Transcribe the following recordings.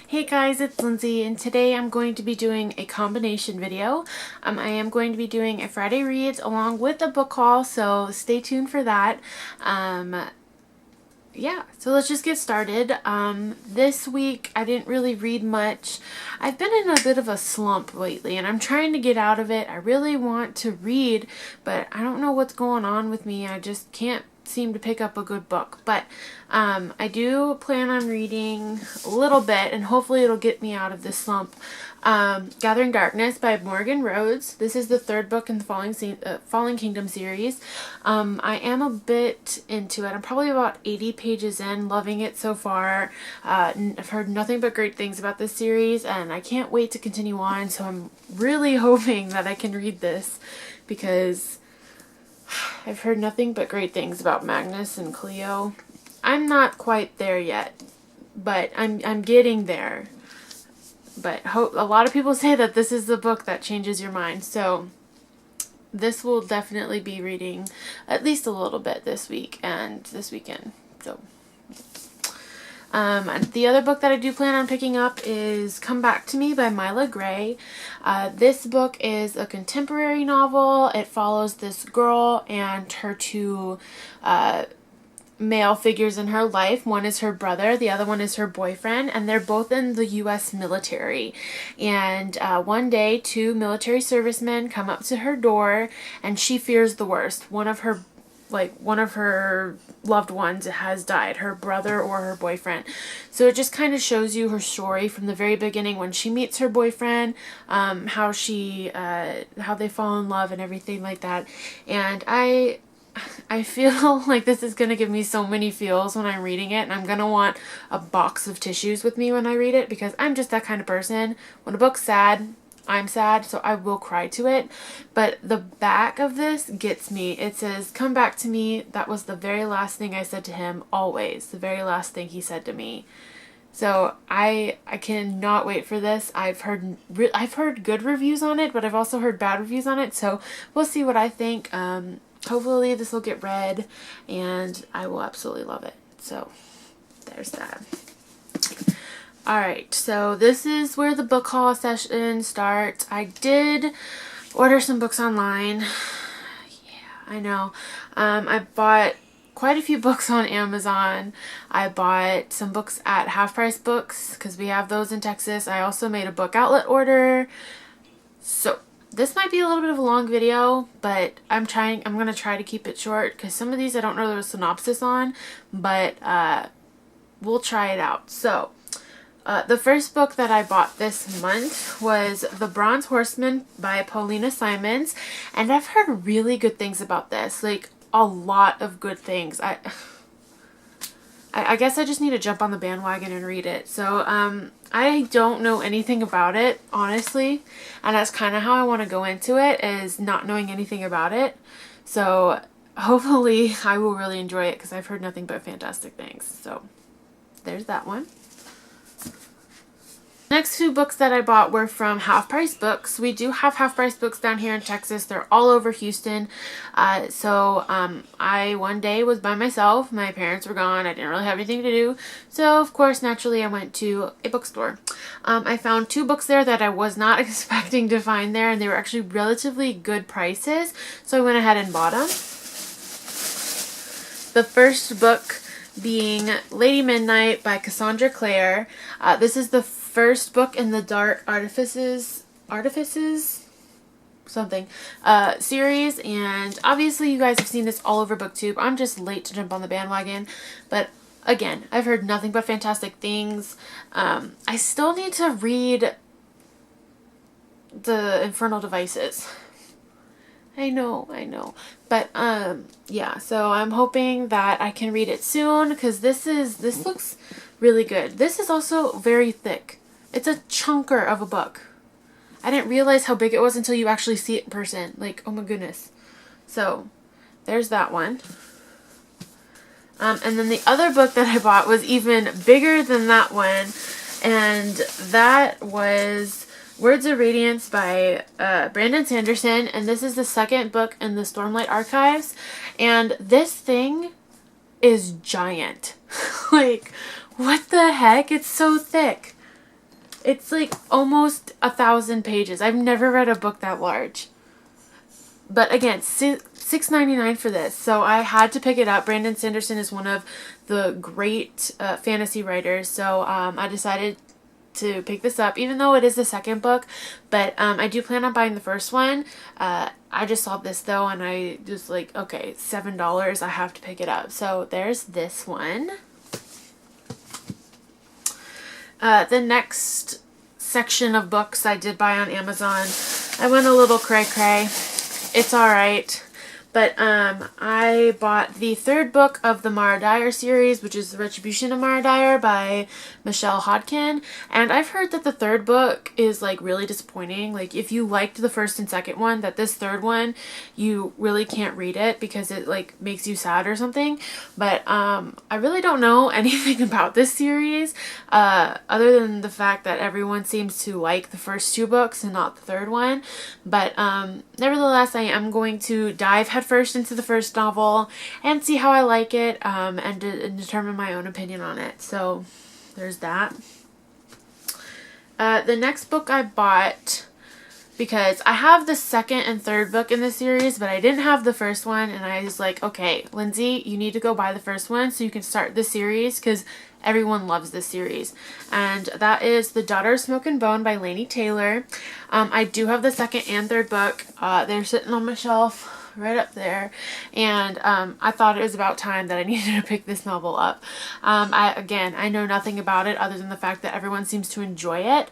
Hey guys, it's Lindsay, and today I'm going to be doing a combination video. I am going to be doing a Friday Reads along with a book haul, so stay tuned for that. Yeah, so let's just get started. This week I didn't really read much. I've been in a bit of a slump lately, and I'm trying to get out of it. I really want to read, but I don't know what's going on with me. I just can't seem to pick up a good book, but I do plan on reading a little bit, and hopefully it'll get me out of this slump. Gathering Darkness by Morgan Rhodes. This is the third book in the Fallen Kingdom series. I am a bit into it. I'm probably about 80 pages in, loving it so far. I've heard nothing but great things about this series, and I can't wait to continue on, so I'm really hoping that I can read this, because I've heard nothing but great things about Magnus and Cleo. I'm not quite there yet, but I'm getting there. But a lot of people say that this is the book that changes your mind, so this will definitely be reading at least a little bit this week and this weekend. So the other book that I do plan on picking up is Come Back to Me by Mila Gray. This book is a contemporary novel. It follows this girl and her two male figures in her life. One is her brother, the other one is her boyfriend, and they're both in the U.S. military. And one day, two military servicemen come up to her door, and she fears the worst. One of her loved ones has died, her brother or her boyfriend. So it just kind of shows you her story from the very beginning when she meets her boyfriend, how they fall in love and everything like that. And I feel like this is going to give me so many feels when I'm reading it, and I'm going to want a box of tissues with me when I read it, because I'm just that kind of person. When a book's sad, I'm sad, so I will cry to it. But the back of this gets me. It says, "Come back to me. That was the very last thing I said to him, always. The very last thing he said to me." So I cannot wait for this. I've heard good reviews on it, but I've also heard bad reviews on it, so we'll see what I think. Hopefully this will get read, and I will absolutely love it. So there's that. Alright, so this is where the book haul session starts. I did order some books online. Yeah, I know. I bought quite a few books on Amazon. I bought some books at Half Price Books, because we have those in Texas. I also made a book outlet order. So this might be a little bit of a long video, but I'm going to try to keep it short, because some of these I don't know the synopsis on, but we'll try it out. So the first book that I bought this month was The Bronze Horseman by Paulina Simons, and I've heard really good things about this, like a lot of good things. I guess I just need to jump on the bandwagon and read it. So I don't know anything about it, honestly, and that's kind of how I want to go into it, is not knowing anything about it. So hopefully I will really enjoy it, because I've heard nothing but fantastic things. So there's that one. Next two books that I bought were from Half Price Books. We do have Half Price Books down here in Texas. They're all over Houston. I one day was by myself. My parents were gone. I didn't really have anything to do. So, of course, naturally, I went to a bookstore. I found two books there that I was not expecting to find there, and they were actually relatively good prices. So I went ahead and bought them. The first book being Lady Midnight by Cassandra Clare. This is the first book in the Dark Artifices series, and obviously you guys have seen this all over BookTube. I'm just late to jump on the bandwagon, but again, I've heard nothing but fantastic things. I still need to read the Infernal Devices. I know. But, yeah, so I'm hoping that I can read it soon, because this looks really good. This is also very thick. It's a chunker of a book. I didn't realize how big it was until you actually see it in person. Like, oh my goodness. So, there's that one. And then the other book that I bought was even bigger than that one, and that was Words of Radiance by Brandon Sanderson, and this is the second book in the Stormlight Archives, and this thing is giant. Like, what the heck? It's so thick. It's like almost 1,000 pages. I've never read a book that large. But again, $6.99 for this. So I had to pick it up. Brandon Sanderson is one of the great fantasy writers. So I decided to pick this up, even though it is the second book. But I do plan on buying the first one. I just saw this though, and I just like, okay, $7. I have to pick it up. So there's this one. The next section of books I did buy on Amazon. I went a little cray-cray. It's alright. But I bought the third book of the Mara Dyer series, which is The Retribution of Mara Dyer by Michelle Hodkin. And I've heard that the third book is like really disappointing. Like if you liked the first and second one, that this third one, you really can't read it because it like makes you sad or something. But I really don't know anything about this series other than the fact that everyone seems to like the first two books and not the third one. But nevertheless, I am going to dive headfirst into the first novel and see how I like it and determine my own opinion on it. So there's that. The next book I bought, because I have the second and third book in the series, but I didn't have the first one, and I was like, okay, Lindsay, you need to go buy the first one so you can start the series, because everyone loves this series. And that is The Daughter of Smoke and Bone by Laini Taylor. I do have the second and third book. They're sitting on my shelf right up there, and I thought it was about time that I needed to pick this novel up. I know nothing about it other than the fact that everyone seems to enjoy it,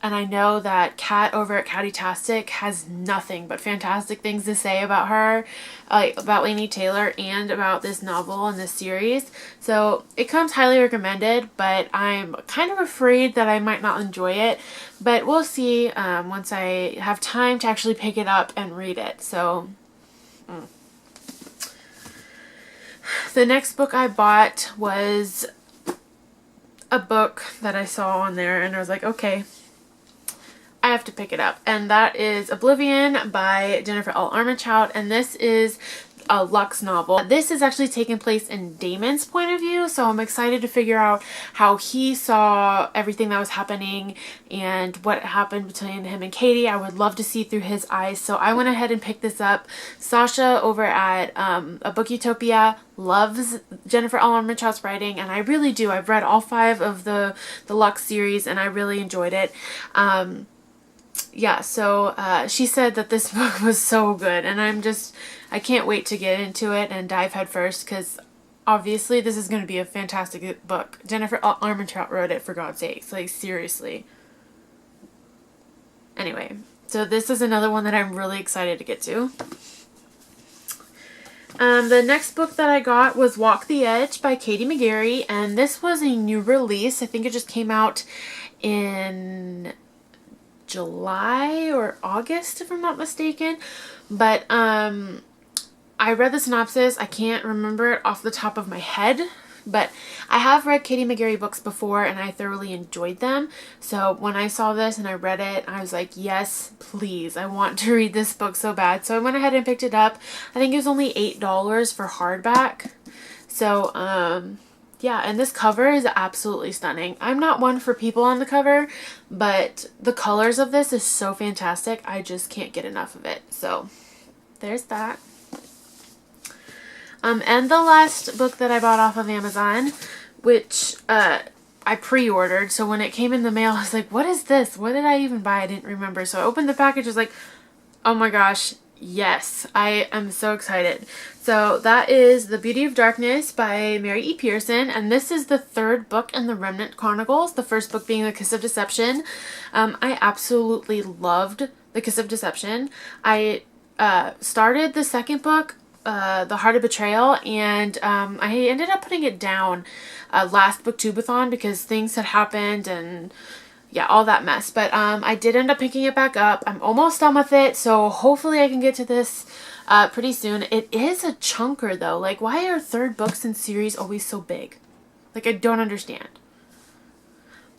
and I know that Kat over at Catty-tastic has nothing but fantastic things to say about her, about Laini Taylor and about this novel and this series. So it comes highly recommended, but I'm kind of afraid that I might not enjoy it. But we'll see once I have time to actually pick it up and read it. So the next book I bought was a book that I saw on there, and I was like, okay, I have to pick it up, and that is Oblivion by Jennifer L. Armentrout, and this is a Lux novel. This is actually taking place in Damon's point of view, so I'm excited to figure out how he saw everything that was happening and what happened between him and Katie. I would love to see through his eyes, so I went ahead and picked this up. Sasha over at A Book Utopia loves Jennifer L. Armentrout's writing, and I really do. I've read all 5 of the Lux series, and I really enjoyed it. Yeah, so she said that this book was so good, and I can't wait to get into it and dive headfirst, because obviously this is going to be a fantastic book. Jennifer Armentrout wrote it, for God's sakes, like seriously. Anyway, so this is another one that I'm really excited to get to. The next book that I got was Walk the Edge by Katie McGarry, and this was a new release. I think it just came out in July or August, if I'm not mistaken. But I read the synopsis. I can't remember it off the top of my head, but I have read Katie McGarry books before and I thoroughly enjoyed them. So when I saw this and I read it, I was like, yes, please, I want to read this book so bad. So I went ahead and picked it up. I think it was only $8 for hardback. So yeah, and this cover is absolutely stunning. I'm not one for people on the cover, but the colors of this is so fantastic. I just can't get enough of it. So there's that. And the last book that I bought off of Amazon, which I pre-ordered. So when it came in the mail, I was like, what is this? What did I even buy? I didn't remember. So I opened the package, I was like, oh my gosh, yes, I am so excited. So that is The Beauty of Darkness by Mary E. Pearson, and this is the third book in the Remnant Chronicles, the first book being The Kiss of Deception. I absolutely loved The Kiss of Deception. I started the second book, The Heart of Betrayal, and I ended up putting it down last booktubeathon because things had happened and yeah, all that mess. But I did end up picking it back up. I'm almost done with it, so hopefully I can get to this pretty soon. It is a chunker though. Like, why are third books in series always so big? Like, I don't understand.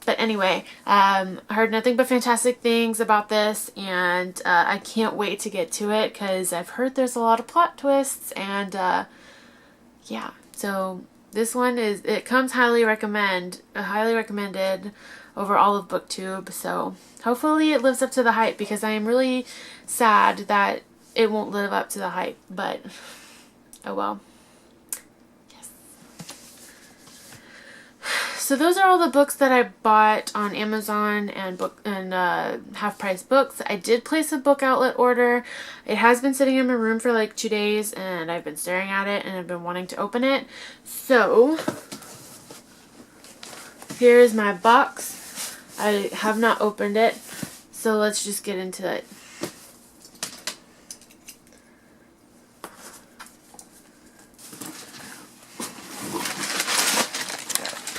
But anyway, I heard nothing but fantastic things about this, and I can't wait to get to it because I've heard there's a lot of plot twists, and yeah, so This one it comes highly recommended over all of BookTube, so hopefully it lives up to the hype, because I am really sad that it won't live up to the hype, but oh well. Yes. So those are all the books that I bought on Amazon and Half Price Books. I did place a book outlet order. It has been sitting in my room for like 2 days, and I've been staring at it and I've been wanting to open it. So here's my box. I have not opened it, so let's just get into it.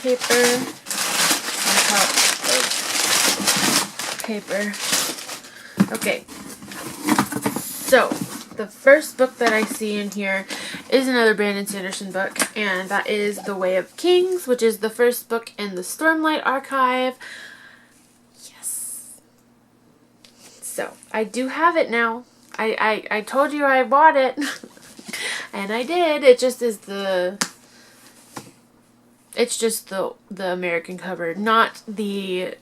Paper, paper. Okay, so the first book that I see in here is another Brandon Sanderson book, and that is The Way of Kings, which is the first book in the Stormlight Archive. Yes. So I do have it now. I told you I bought it, and I did. It just is it's just the American cover, not the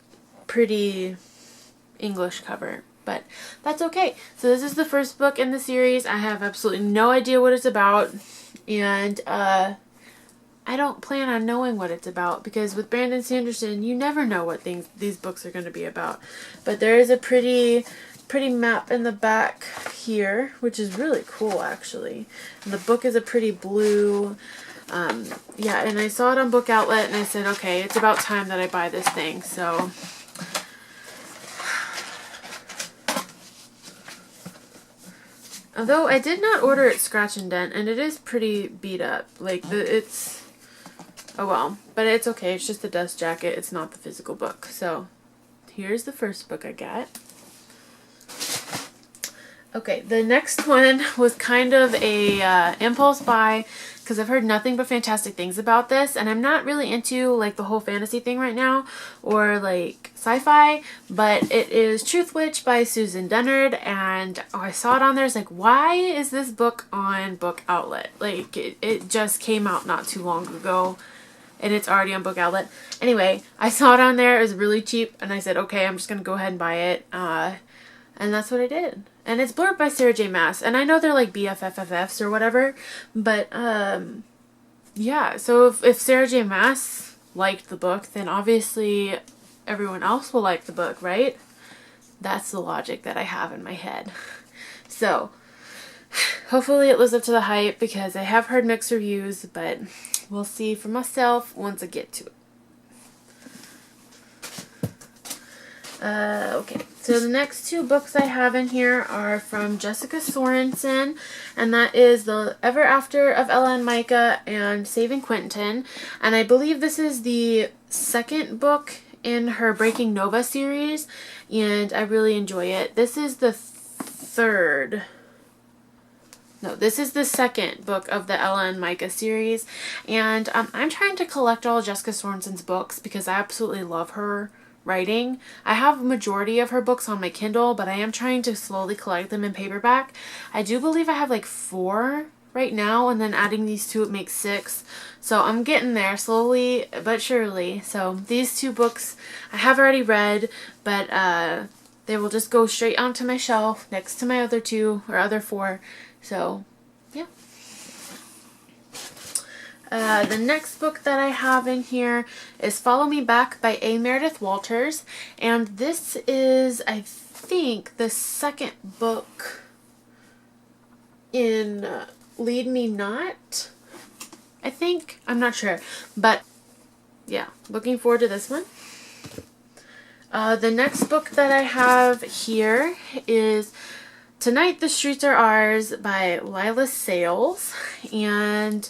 pretty English cover, but that's okay. So this is the first book in the series. I have absolutely no idea what it's about, and I don't plan on knowing what it's about, because with Brandon Sanderson, you never know what these books are going to be about. But there is a pretty map in the back here, which is really cool actually. And the book is a pretty blue. Yeah, and I saw it on Book Outlet, and I said, okay, it's about time that I buy this thing. So although I did not order it scratch and dent, and it is pretty beat up. Like it's, oh well, but it's okay. It's just the dust jacket. It's not the physical book. So here's the first book I got. Okay, the next one was kind of a impulse buy, because I've heard nothing but fantastic things about this, and I'm not really into like the whole fantasy thing right now, or like sci-fi, but it is Truth Witch by Susan Dennard, and I saw it on there. It's like, why is this book on Book Outlet? Like it just came out not too long ago, and it's already on Book Outlet. Anyway, I saw it on there. It was really cheap, and I said, okay, I'm just gonna go ahead and buy it, and that's what I did. And it's blurred by Sarah J. Maas. And I know they're like BFFFs or whatever. But, yeah. So if Sarah J. Maas liked the book, then obviously everyone else will like the book, right? That's the logic that I have in my head. So, hopefully it lives up to the hype, because I have heard mixed reviews. But we'll see for myself once I get to it. Okay, so the next two books I have in here are from Jessica Sorensen, and that is The Ever After of Ella and Micah and Saving Quentin. And I believe this is the second book in her Breaking Nova series, and I really enjoy it. This is the this is the second book of the Ella and Micah series, and I'm trying to collect all Jessica Sorensen's books because I absolutely love her writing. I have a majority of her books on my Kindle, but I am trying to slowly collect them in paperback. I do believe I have like 4 right now, and then adding these 2 it makes 6. So I'm getting there slowly but surely. So these 2 books I have already read, but they will just go straight onto my shelf next to my other 2 or other 4. So yeah. The next book that I have in here is Follow Me Back by A. Meredith Walters, and this is, I think, the second book in Lead Me Not, I think. I'm not sure, but yeah, looking forward to this one. The next book that I have here is Tonight the Streets Are Ours by Lila Sales, and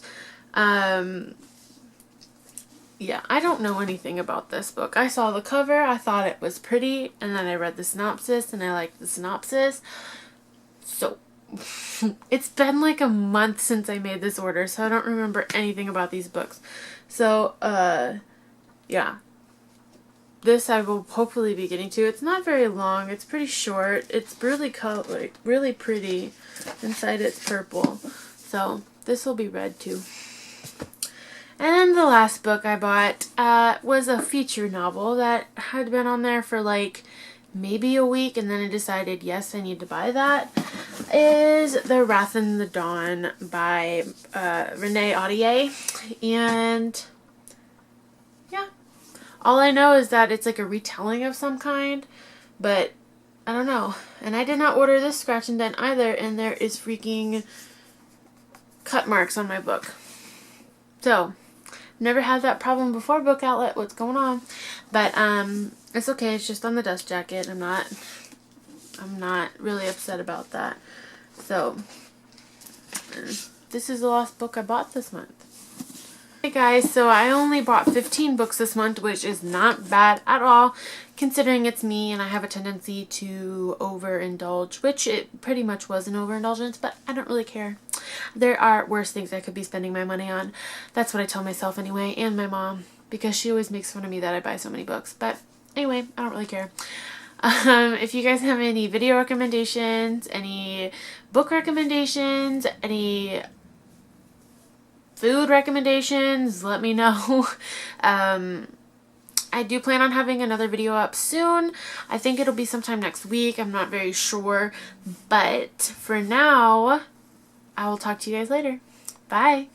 yeah, I don't know anything about this book. I saw the cover, I thought it was pretty, and then I read the synopsis, and I liked the synopsis. So, it's been like a month since I made this order, so I don't remember anything about these books. So, yeah. This I will hopefully be getting to. It's not very long. It's pretty short. It's really colored, really pretty. Inside it's purple. So, this will be read too. And then the last book I bought was a feature novel that had been on there for like maybe a week, and then I decided, yes, I need to buy that. Is The Wrath in the Dawn by Renee Audier. And yeah, all I know is that it's like a retelling of some kind, but I don't know. And I did not order this scratch and dent either, and there is freaking cut marks on my book. So, never had that problem before, Book Outlet. What's going on? But it's okay. It's just on the dust jacket. I'm not really upset about that. So, this is the last book I bought this month. Hey guys, so I only bought 15 books this month, which is not bad at all, considering it's me and I have a tendency to overindulge, which it pretty much was an overindulgence, but I don't really care. There are worse things I could be spending my money on. That's what I tell myself anyway, and my mom, because she always makes fun of me that I buy so many books. But anyway, I don't really care. If you guys have any video recommendations, any book recommendations, any food recommendations, let me know. I do plan on having another video up soon. I think it'll be sometime next week. I'm not very sure. But for now, I will talk to you guys later. Bye.